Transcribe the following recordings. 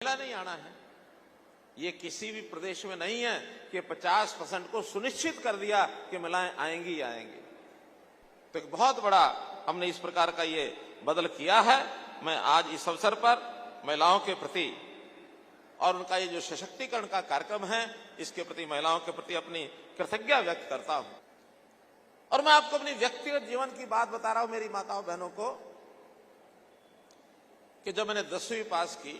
महिला नहीं आना है। ये किसी भी प्रदेश में नहीं है कि 50% को सुनिश्चित कर दिया कि महिलाएं आएंगी आएंगी। तो एक बहुत बड़ा हमने इस प्रकार का ये बदल किया है। मैं आज इस अवसर पर महिलाओं के प्रति और उनका ये जो सशक्तिकरण का कार्यक्रम है, इसके प्रति महिलाओं के प्रति अपनी कृतज्ञता व्यक्त करता हूं। और मैं आपको अपनी व्यक्तिगत जीवन की बात बता रहा हूं मेरी माताओं बहनों को, कि जब मैंने 10वीं पास की,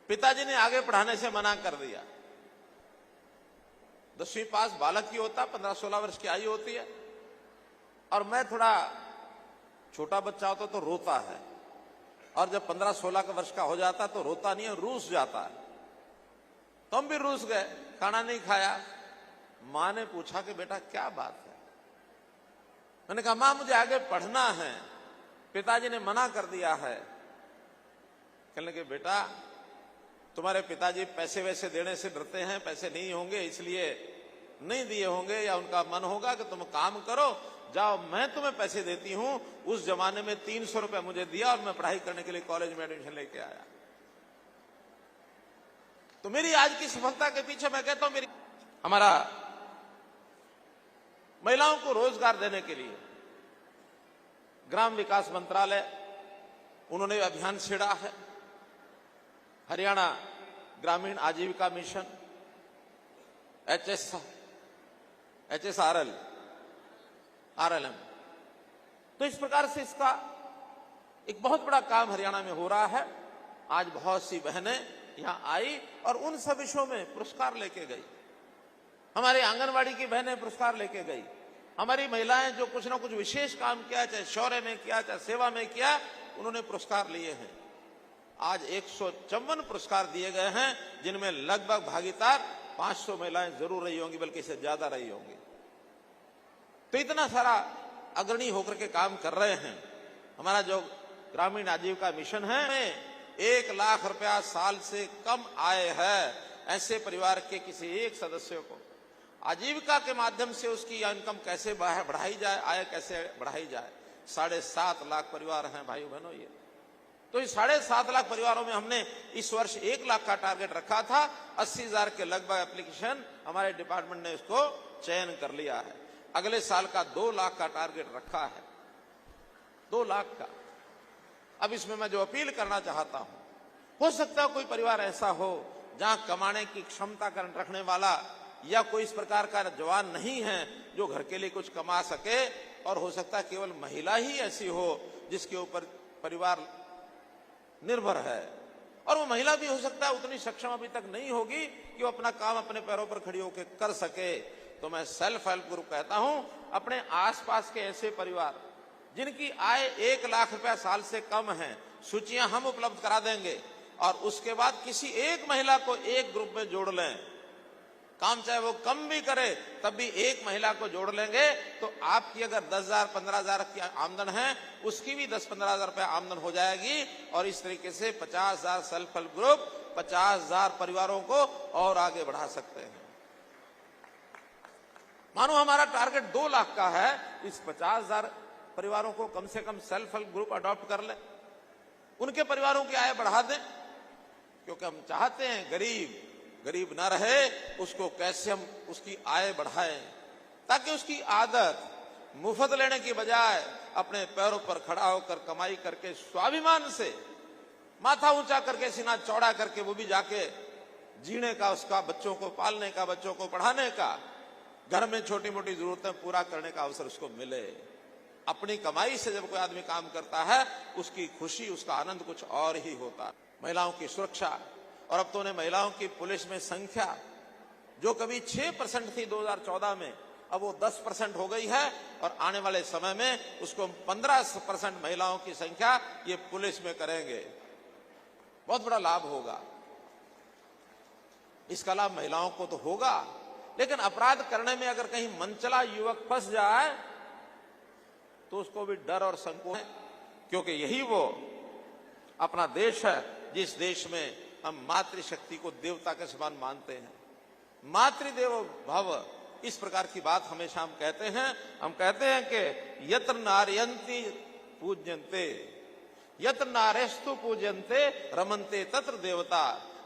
पिताजी ने आगे पढ़ाने से मना कर दिया। 10वीं पास बालक की होता, 15-16 वर्ष की आयु होती है, और मैं थोड़ा छोटा बच्चा होता तो रोता है, और जब 15-16 वर्ष का हो जाता तो रोता नहीं है, रूस जाता है। तो हम भी रूस गए, खाना नहीं खाया। मां ने पूछा कि बेटा क्या बात है? मैंने कहा मां मुझे आगे पढ़ना है, पिताजी ने मना कर दिया है। कहने लगे बेटा तुम्हारे पिताजी पैसे वैसे देने से डरते हैं, पैसे नहीं होंगे इसलिए नहीं दिए होंगे, या उनका मन होगा कि तुम काम करो, जाओ मैं तुम्हें पैसे देती हूं। उस जमाने में 300 रुपए मुझे दिया और मैं पढ़ाई करने के लिए कॉलेज में एडमिशन लेके आया। तो मेरी आज की सफलता के पीछे मैं कहता हूं हमारा महिलाओं को रोजगार देने के लिए ग्राम विकास मंत्रालय उन्होंने अभियान छेड़ा है। हरियाणा ग्रामीण आजीविका मिशन RLM, तो इस प्रकार से इसका एक बहुत बड़ा काम हरियाणा में हो रहा है। आज बहुत सी बहनें यहां आई और उन सब विषयों में पुरस्कार लेके गई। हमारे आंगनवाड़ी की बहनें पुरस्कार लेके गई। हमारी महिलाएं जो कुछ ना कुछ विशेष काम किया, चाहे शौर्य में किया, चाहे सेवा में किया, उन्होंने पुरस्कार लिए हैं। आज 154 पुरस्कार दिए गए हैं, जिनमें लगभग भागीदार 500 महिलाएं जरूर रही होंगी, बल्कि इससे ज्यादा रही होंगी। तो इतना सारा अग्रणी होकर के काम कर रहे हैं। हमारा जो ग्रामीण आजीविका मिशन है, 1 लाख रुपया साल से कम आय है ऐसे परिवार के किसी एक सदस्य को आजीविका के माध्यम से उसकी इनकम कैसे बढ़ाई जाए, आय कैसे बढ़ाई जाए। 7.5 लाख परिवार हैं भाइयों बहनों ये। तो इस 7.5 लाख परिवारों में हमने इस वर्ष 1 लाख का टारगेट रखा था। 80,000 के लगभग एप्लीकेशन हमारे डिपार्टमेंट ने इसको चयन कर लिया है। अगले साल का 2 लाख का टारगेट रखा है, 2 लाख का। अब इसमें मैं जो अपील करना चाहता हूं, हो सकता है कोई परिवार ऐसा हो जहां कमाने की क्षमता रखने वाला या कोई इस प्रकार का जवान नहीं है जो घर के लिए कुछ कमा सके, और हो सकता है केवल महिला ही ऐसी हो जिसके ऊपर परिवार निर्भर है, और वो महिला भी हो सकता है उतनी सक्षम अभी तक नहीं होगी कि वो अपना काम अपने पैरों पर खड़ी होकर कर सके। तो मैं सेल्फ हेल्प ग्रुप कहता हूं, अपने आसपास के ऐसे परिवार जिनकी आय 1 लाख रुपया साल से कम है, सूचियां हम उपलब्ध करा देंगे, और उसके बाद किसी एक महिला को एक ग्रुप में जोड़ लें। काम चाहे वो कम भी करे तब भी एक महिला को जोड़ लेंगे, तो आपकी अगर 10,000 15,000 की आमदन है, उसकी भी 10-15 हजार रुपया आमदन हो जाएगी। और इस तरीके से 50,000 सेल्फ हेल्प ग्रुप 50,000 परिवारों को और आगे बढ़ा सकते हैं। मानो हमारा टारगेट 2 लाख का है, इस 50,000 परिवारों को कम से कम सेल्फ हेल्प ग्रुप अडॉप्ट कर ले, उनके परिवारों की आय बढ़ा दें। क्योंकि हम चाहते हैं गरीब ना रहे, उसको कैसे हम उसकी आय बढ़ाएं, ताकि उसकी आदत मुफ्त लेने की बजाय अपने पैरों पर खड़ा होकर कमाई करके स्वाभिमान से माथा ऊंचा करके सीना चौड़ा करके वो भी जाके जीने का, उसका बच्चों को पालने का, बच्चों को पढ़ाने का, घर में छोटी मोटी जरूरतें पूरा करने का अवसर उसको मिले। अपनी कमाई से जब कोई आदमी काम करता है, उसकी खुशी, उसका आनंद कुछ और ही होता है। महिलाओं की सुरक्षा, और अब तो उन्हें महिलाओं की पुलिस में संख्या जो कभी 6% थी 2014 में, अब वो 10% हो गई है, और आने वाले समय में उसको 15% महिलाओं की संख्या ये पुलिस में करेंगे। बहुत बड़ा लाभ होगा। इसका लाभ महिलाओं को तो होगा, लेकिन अपराध करने में अगर कहीं मनचला युवक फंस जाए तो उसको भी डर और संकोच है, क्योंकि यही वो अपना देश है जिस देश में हम मातृशक्ति को देवता के समान मानते हैं। मातृदेवो भव, इस प्रकार की बात हमेशा हम कहते हैं। हम कहते हैं कि यत्र नारयन्ति पूज्यन्ते, यत नारेस्तु पूजन्ते रमन्ते तत्र देवता।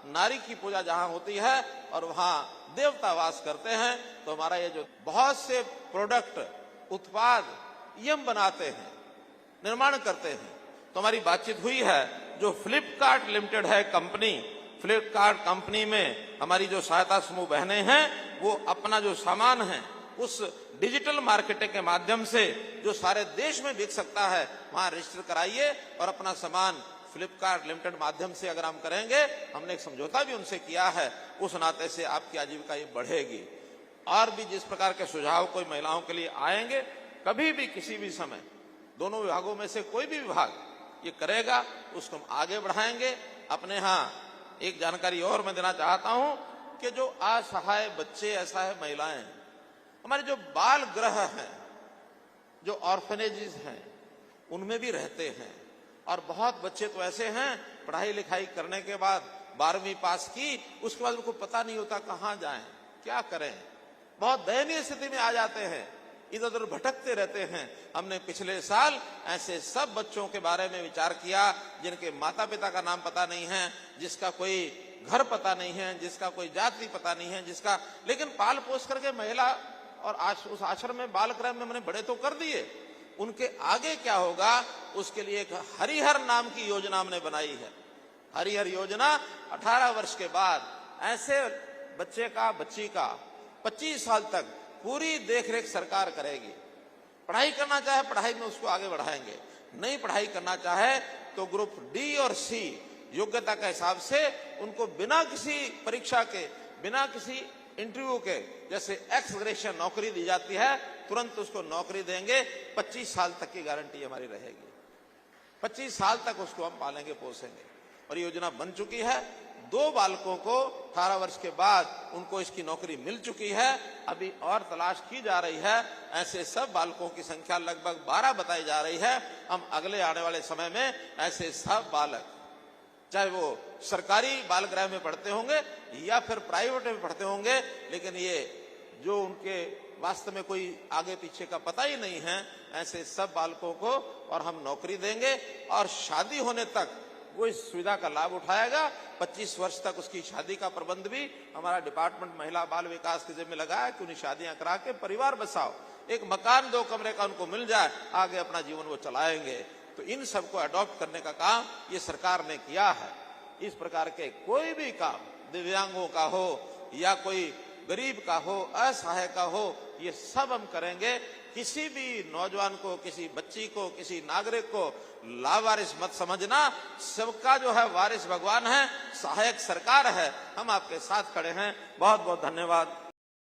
नारी की पूजा जहां होती है और वहां देवता वास करते हैं। तो हमारा ये जो बहुत से प्रोडक्ट उत्पाद ये हम बनाते हैं, निर्माण करते हैं। तो हमारी बातचीत हुई है, जो फ्लिपकार्ट लिमिटेड है कंपनी, फ्लिपकार्ट कंपनी में हमारी जो सहायता समूह बहनें हैं वो अपना जो सामान है उस डिजिटल मार्केटिंग के माध्यम से जो सारे देश में बिक सकता है वहां रजिस्टर कराइए और अपना सामान फ्लिपकार्ट लिमिटेड माध्यम से अगर हम करेंगे, हमने एक समझौता भी उनसे किया है, उस नाते से आपकी आजीविका ये बढ़ेगी। और भी जिस प्रकार के सुझाव कोई महिलाओं के लिए आएंगे, कभी भी किसी भी समय दोनों विभागों में से कोई भी विभाग ये करेगा उसको हम आगे बढ़ाएंगे। अपने यहाँ एक जानकारी और मैं देना चाहता हूं कि जो असहाय बच्चे, असहाय महिलाएं, हमारे जो बाल गृह हैं, जो ऑर्फनेजेस हैं, उनमें भी रहते हैं। और बहुत बच्चे तो ऐसे हैं पढ़ाई लिखाई करने के बाद 12वीं पास की, उसके बाद उनको पता नहीं होता कहाँ जाएं, क्या करें, बहुत दयनीय स्थिति में आ जाते हैं, इधर उधर भटकते रहते हैं। हमने पिछले साल ऐसे सब बच्चों के बारे में विचार किया जिनके माता पिता का नाम पता नहीं है, जिसका कोई घर पता नहीं है, जिसका कोई जाति पता नहीं है, जिसका, लेकिन पाल पोस करके महिला और उस आश्रम में बाल गृह में हमने बड़े तो कर दिए। उनके आगे क्या होगा उसके लिए एक हरिहर नाम की योजना हमने बनाई है। हरिहर योजना 18 वर्ष के बाद ऐसे बच्चे का, बच्ची का 25 साल तक पूरी देखरेख सरकार करेगी। पढ़ाई करना चाहे पढ़ाई में उसको आगे बढ़ाएंगे, नहीं पढ़ाई करना चाहे तो ग्रुप डी और सी योग्यता के हिसाब से उनको बिना किसी परीक्षा के, बिना किसी इंटरव्यू के, जैसे एक्स ग्रेशिया नौकरी दी जाती है, तुरंत उसको नौकरी देंगे। 25 साल तक की गारंटी हमारी रहेगी। 25 साल तक उसको हम पालेंगे, पोसेंगे। और योजना बन चुकी है। 2 बालकों को 18 वर्ष के बाद उनको इसकी नौकरी मिल चुकी है, अभी और तलाश की जा रही है। ऐसे सब बालकों की संख्या लगभग 12 बताई जा रही है। हम अगले आने वाले समय में ऐसे सब बालक, चाहे वो सरकारी बाल गृह में पढ़ते होंगे या फिर प्राइवेट में पढ़ते होंगे, लेकिन ये जो उनके वास्तव में कोई आगे पीछे का पता ही नहीं है, ऐसे सब बालकों को और हम नौकरी देंगे। और शादी होने तक वो इस सुविधा का लाभ उठाएगा। 25 वर्ष तक उसकी शादी का प्रबंध भी हमारा डिपार्टमेंट महिला बाल विकास के जिम्मे लगा है कि उन्हें शादियां करा के परिवार बसाओ, एक मकान 2 कमरे का उनको मिल जाए, आगे अपना जीवन वो चलाएंगे। तो इन सबको अडॉप्ट करने का काम ये सरकार ने किया है। इस प्रकार के कोई भी काम दिव्यांगों का हो या कोई गरीब का हो, असहाय का हो, ये सब हम करेंगे। किसी भी नौजवान को, किसी बच्ची को, किसी नागरिक को लावारिस मत समझना। सबका जो है वारिस भगवान है, सहायक सरकार है। हम आपके साथ खड़े हैं। बहुत बहुत धन्यवाद।